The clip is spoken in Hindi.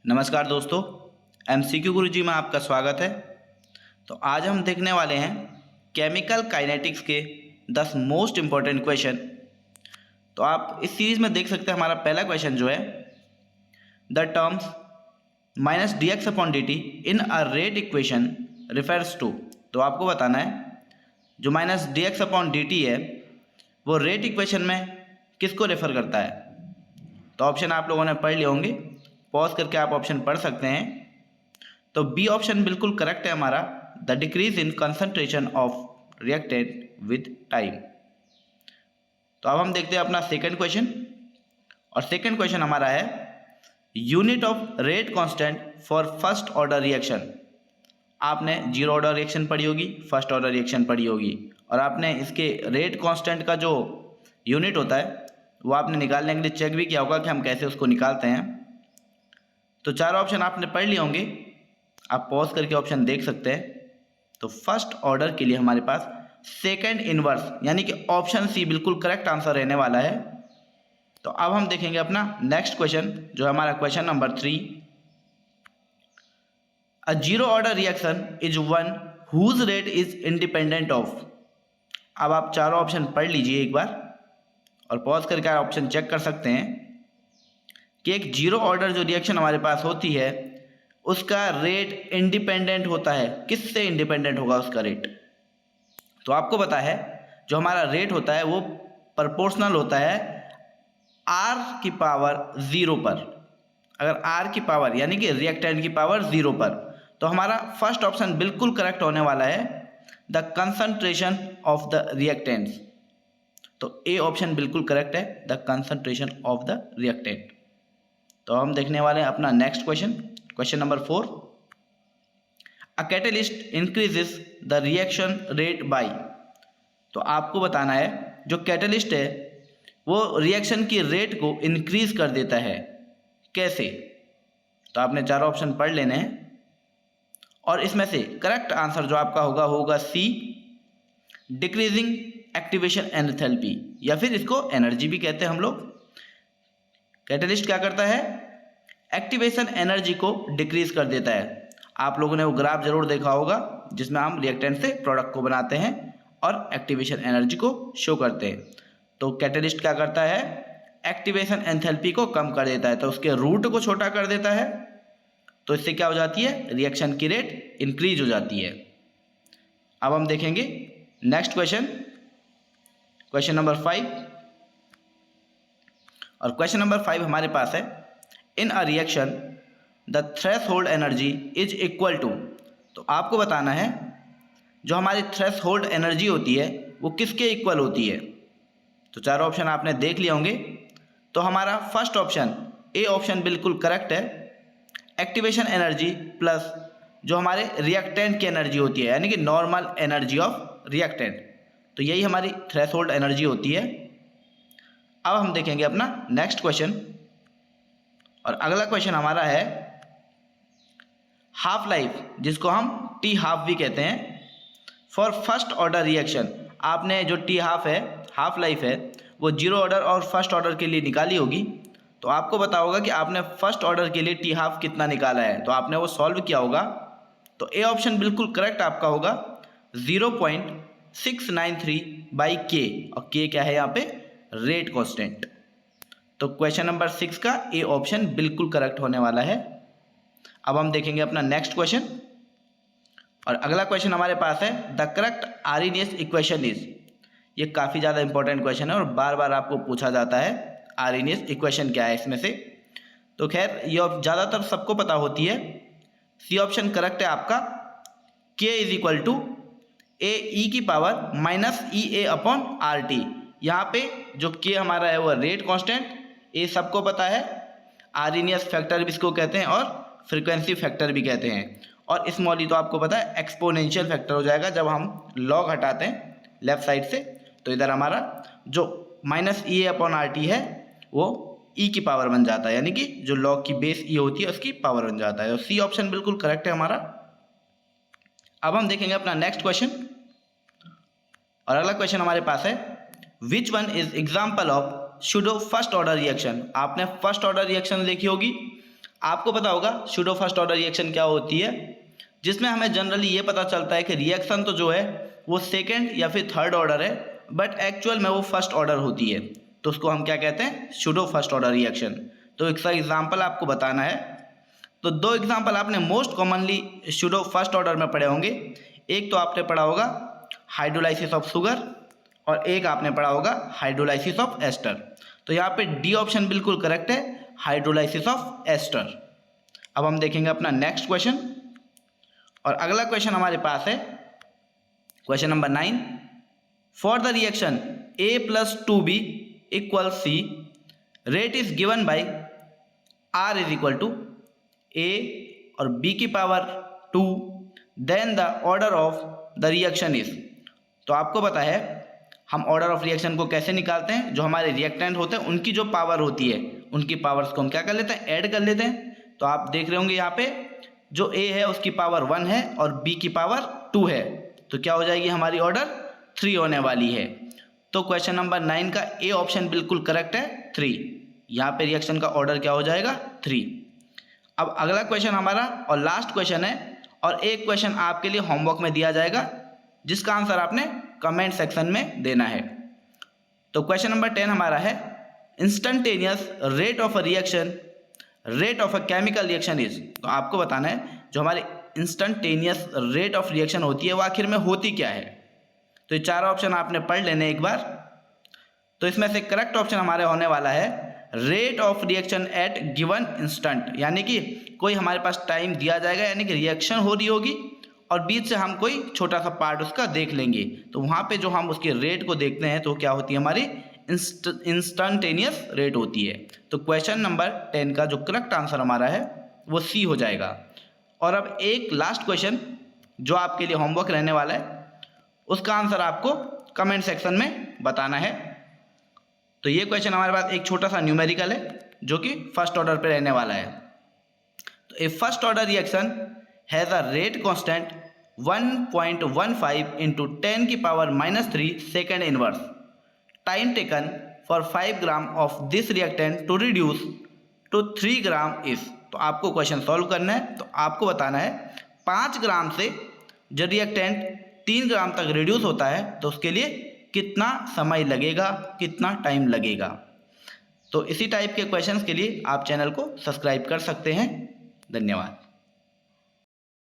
नमस्कार दोस्तों, एमसीक्यू गुरुजी में आपका स्वागत है। तो आज हम देखने वाले हैं केमिकल काइनेटिक्स के 10 मोस्ट इम्पॉर्टेंट क्वेश्चन। तो आप इस सीरीज़ में देख सकते हैं हमारा पहला क्वेश्चन जो है the terms minus D X upon D T in a rate equation refers to. तो आपको बताना है जो minus D X upon D T है वो रेट इक्वेशन में किसको रेफर करता है। तो ऑप्शन आप लोगों ने पढ़ लिए होंगे, पॉज करके आप ऑप्शन पढ़ सकते हैं। तो बी ऑप्शन बिल्कुल करेक्ट है हमारा, the decrease in concentration of reactant with time. तो अब हम देखते हैं अपना सेकंड क्वेश्चन, और सेकंड क्वेश्चन हमारा है unit of rate constant for first order reaction. आपने जीरो ऑर्डर रिएक्शन पढ़ी होगी, फर्स्ट ऑर्डर रिएक्शन पढ़ी होगी, और आपने इसके रेट कांस्टेंट का जो यूनिट होता है वो आपने निकालने के लिए चेक भी किया होगा कि हम कैसे उसको निकालते हैं। तो चार ऑप्शन आपने पढ़ लिए होंगे, आप पॉज करके ऑप्शन देख सकते हैं। तो फर्स्ट ऑर्डर के लिए हमारे पास सेकंड इनवर्स यानी कि ऑप्शन सी बिल्कुल करेक्ट आंसर रहने वाला है। तो अब हम देखेंगे अपना नेक्स्ट क्वेश्चन जो है हमारा question number 3। A zero order reaction is one whose rate is independent of. अब आप चारों ऑप्शन पढ़ लीजिए एक बार और पॉज करके आप ऑप्शन चेक कर सकते हैं कि एक जीरो ऑर्डर जो रिएक्शन हमारे पास होती है उसका रेट इंडिपेंडेंट होता है। किससे इंडिपेंडेंट होगा उसका रेट? तो आपको पता है जो हमारा रेट होता है वो प्रोपोर्शनल होता है आर की पावर 0 पर। अगर आर की पावर यानी कि रिएक्टेंट की पावर 0 पर, तो हमारा फर्स्ट ऑप्शन बिल्कुल करेक्ट होने वाला है, the concentration of the reactants. तो ए ऑप्शन बिल्कुल करेक्ट है, the concentration of the reactant. तो हम देखने वाले हैं अपना next question, question number 4। A catalyst increases the reaction rate by. तो आपको बताना है जो कैटलिस्ट है वो रिएक्शन की रेट को इंक्रीज कर देता है। कैसे? तो आपने चारों ऑप्शन पढ़ लेने हैं और इसमें से करेक्ट आंसर जो आपका होगा सी, डिक्रीजिंग एक्टिवेशन एंथैल्पी, या फिर इसको एनर्जी भी कहते हैं हम लोग। कैटलिस्ट क्या करता है? एक्टिवेशन एनर्जी को डिक्रीज कर देता है। आप लोगों ने वो ग्राफ जरूर देखा होगा जिसमें हम रिएक्टेंट से प्रोडक्ट को बनाते हैं और एक्टिवेशन एनर्जी को शो करते हैं। तो कैटलिस्ट क्या करता है? एक्टिवेशन एंथैल्पी को कम कर देता है, तो उसके रूट को छोटा कर देता है। तो इससे क्या हो जाती है? रिएक्शन की रेट इंक्रीज हो जाती है। अब हम देखेंगे नेक्स्ट क्वेश्चन, क्वेश्चन नंबर 5। और क्वेश्चन नंबर 5 हमारे पास है in a reaction the threshold energy is equal to. तो आपको बताना है जो हमारी थ्रेशोल्ड एनर्जी होती है वो किसके इक्वल होती है। तो चारों ऑप्शन आपने देख लिए होंगे। तो हमारा फर्स्ट ऑप्शन ए ऑप्शन बिल्कुल करेक्ट है, एक्टिवेशन एनर्जी प्लस जो हमारे रिएक्टेंट की एनर्जी होती है यानी कि नॉर्मल एनर्जी ऑफ रिएक्टेंट। तो यही हमारी थ्रेशोल्ड एनर्जी होती है। अब हम देखेंगे अपना नेक्स्ट क्वेश्चन, और अगला क्वेश्चन हमारा है हाफ लाइफ, जिसको हम टी हाफ भी कहते हैं, फॉर फर्स्ट ऑर्डर रिएक्शन। आपने जो टी हाफ है, हाफ लाइफ है, वो जीरो ऑर्डर और फर्स्ट ऑर्डर के लिए निकाली होगी। तो आपको पता होगा कि आपने फर्स्ट ऑर्डर के लिए टी हाफ कितना निकाला है, तो आपने वो सॉल्व किया होगा। तो ए ऑप्शन बिल्कुल करेक्ट आपका होगा, 0.693 बाई के, और के क्या है यहाँ पे? Rate constant. तो क्वेश्चन नंबर 6 का ए ऑप्शन बिल्कुल करेक्ट होने वाला है। अब हम देखेंगे अपना नेक्स्ट क्वेश्चन, और अगला क्वेश्चन हमारे पास है the correct Arrhenius equation is. ये काफ़ी ज़्यादा इंपॉर्टेंट क्वेश्चन है और बार बार आपको पूछा जाता है आर्हेनियस इक्वेशन क्या है इसमें से। तो खैर ये ज़्यादातर सबको पता होती है। सी ऑप्शन करेक्ट है आपका, के इज इक्वल टू ए ई की पावर माइनस ई ए अपॉन आर टी। यहाँ पे जो के हमारा है वो रेट कांस्टेंट, ये सबको पता है। आर्हेनियस फैक्टर भी इसको कहते हैं और फ्रीक्वेंसी फैक्टर भी कहते हैं। और स्मॉल ई तो आपको पता है एक्सपोनेंशियल फैक्टर हो जाएगा जब हम लॉग हटाते हैं लेफ्ट साइड से। तो इधर हमारा जो माइनस ई ए अपॉन आर टी है वो ई की पावर बन जाता है, यानी कि जो लॉग की बेस ई होती है उसकी पावर बन जाता है। तो सी ऑप्शन बिल्कुल करेक्ट है हमारा। अब हम देखेंगे अपना नेक्स्ट क्वेश्चन, और अगला क्वेश्चन हमारे पास है which one is example of pseudo first order reaction. आपने फर्स्ट ऑर्डर रिएक्शन देखी होगी, आपको पता होगा सूडो फर्स्ट ऑर्डर रिएक्शन क्या होती है, जिसमें हमें जनरली ये पता चलता है कि रिएक्शन तो जो है वो सेकेंड या फिर थर्ड ऑर्डर है, बट एक्चुअल में वो फर्स्ट ऑर्डर होती है, तो उसको हम क्या कहते हैं, सूडो फर्स्ट ऑर्डर रिएक्शन। तो इसका एग्जाम्पल आपको बताना है। तो दो एग्जाम्पल आपने most commonly pseudo first order में पढ़े होंगे। एक तो आपने पढ़ा होगा हाइड्रोलाइसिस ऑफ शुगर और एक आपने पढ़ा होगा हाइड्रोलाइसिस ऑफ एस्टर। तो यहाँ पे डी ऑप्शन बिल्कुल करेक्ट है, हाइड्रोलाइसिस ऑफ एस्टर। अब हम देखेंगे अपना नेक्स्ट क्वेश्चन, और अगला क्वेश्चन हमारे पास है question number 9। For the reaction A+2B = C, rate is given by R = A और B की power 2, then the order of the reaction is. तो आपको पता है हम ऑर्डर ऑफ रिएक्शन को कैसे निकालते हैं, जो हमारे रिएक्टेंट होते हैं उनकी जो पावर होती है उनकी पावर्स को हम क्या कर लेते हैं, ऐड कर लेते हैं। तो आप देख रहे होंगे यहाँ पे जो A है उसकी पावर 1 है और B की पावर 2 है, तो क्या हो जाएगी हमारी ऑर्डर 3 होने वाली है। तो क्वेश्चन नंबर 9 का ए ऑप्शन बिल्कुल करेक्ट है, 3। यहाँ पे रिएक्शन का ऑर्डर क्या हो जाएगा, 3। अब अगला क्वेश्चन हमारा और लास्ट क्वेश्चन है, और एक क्वेश्चन आपके लिए होमवर्क में दिया जाएगा जिसका आंसर आपने कमेंट सेक्शन में देना है। तो क्वेश्चन नंबर 10 हमारा है instantaneous rate of a reaction, rate of a chemical reaction is. तो आपको बताना है जो हमारी इंस्टेंटेनियस रेट ऑफ रिएक्शन होती है वो आखिर में होती क्या है। तो ये चार ऑप्शन आपने पढ़ लेने एक बार। तो इसमें से करेक्ट ऑप्शन हमारे होने वाला है rate of reaction at given instant, यानी कि कोई हमारे पास टाइम दिया जाएगा, यानी कि रिएक्शन हो रही होगी और बीच से हम कोई छोटा सा पार्ट उसका देख लेंगे, तो वहाँ पे जो हम उसके रेट को देखते हैं तो क्या होती है, हमारी इंस्टेंटेनियस रेट होती है। तो क्वेश्चन नंबर 10 का जो करेक्ट आंसर हमारा है वो सी हो जाएगा। और अब एक लास्ट क्वेश्चन जो आपके लिए होमवर्क रहने वाला है, उसका आंसर आपको कमेंट सेक्शन में बताना है। तो ये क्वेश्चन हमारे पास एक छोटा सा न्यूमेरिकल है जो कि फर्स्ट ऑर्डर पे रहने वाला है। तो a first order reaction has a rate constant 1.15 into 10 की power -3 second inverse. Time taken for 5 gram of this reactant to reduce to 3 gram is. तो आपको क्वेश्चन सॉल्व करना है। तो आपको बताना है 5 ग्राम से जो रिएक्टेंट 3 ग्राम तक रिड्यूस होता है तो उसके लिए कितना समय लगेगा, कितना टाइम लगेगा। तो इसी टाइप के क्वेश्चंस के लिए आप चैनल को सब्सक्राइब कर सकते हैं। धन्यवाद।